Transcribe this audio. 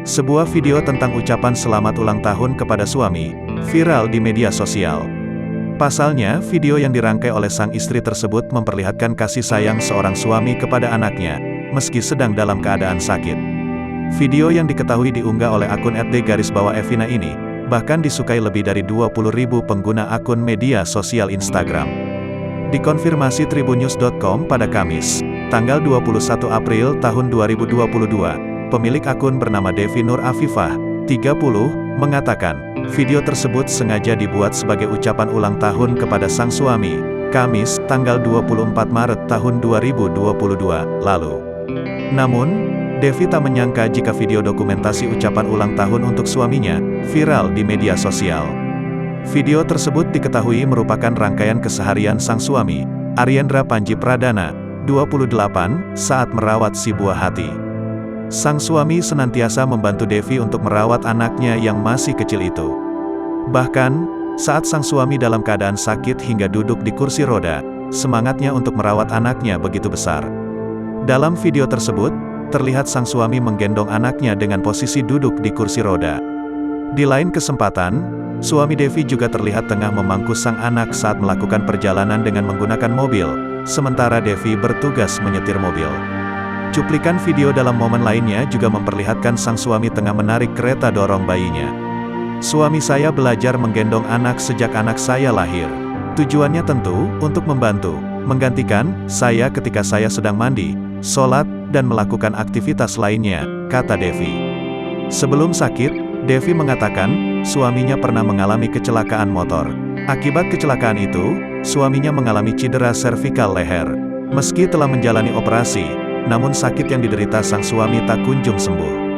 Sebuah video tentang ucapan selamat ulang tahun kepada suami, viral di media sosial. Pasalnya, video yang dirangkai oleh sang istri tersebut memperlihatkan kasih sayang seorang suami kepada anaknya, meski sedang dalam keadaan sakit. Video yang diketahui diunggah oleh akun @d_evina ini, bahkan disukai lebih dari 20.000 pengguna akun media sosial Instagram. Dikonfirmasi tribunnews.com pada Kamis, tanggal 21 April tahun 2022, pemilik akun bernama Devi Nur Afifah, 30, mengatakan, video tersebut sengaja dibuat sebagai ucapan ulang tahun kepada sang suami, Kamis, tanggal 24 Maret tahun 2022, lalu. Namun, Devi tak menyangka jika video dokumentasi ucapan ulang tahun untuk suaminya, viral di media sosial. Video tersebut diketahui merupakan rangkaian keseharian sang suami, Aryendra Panji Pradana, 28, saat merawat si buah hati. Sang suami senantiasa membantu Devi untuk merawat anaknya yang masih kecil itu. Bahkan, saat sang suami dalam keadaan sakit hingga duduk di kursi roda, semangatnya untuk merawat anaknya begitu besar. Dalam video tersebut, terlihat sang suami menggendong anaknya dengan posisi duduk di kursi roda. Di lain kesempatan, suami Devi juga terlihat tengah memangku sang anak saat melakukan perjalanan dengan menggunakan mobil, sementara Devi bertugas menyetir mobil. Cuplikan video dalam momen lainnya juga memperlihatkan sang suami tengah menarik kereta dorong bayinya. Suami saya belajar menggendong anak sejak anak saya lahir. Tujuannya tentu, untuk membantu, menggantikan, saya ketika saya sedang mandi, sholat, dan melakukan aktivitas lainnya, kata Devi. Sebelum sakit, Devi mengatakan, suaminya pernah mengalami kecelakaan motor. Akibat kecelakaan itu, suaminya mengalami cedera servikal leher. Meski telah menjalani operasi, namun sakit yang diderita sang suami tak kunjung sembuh.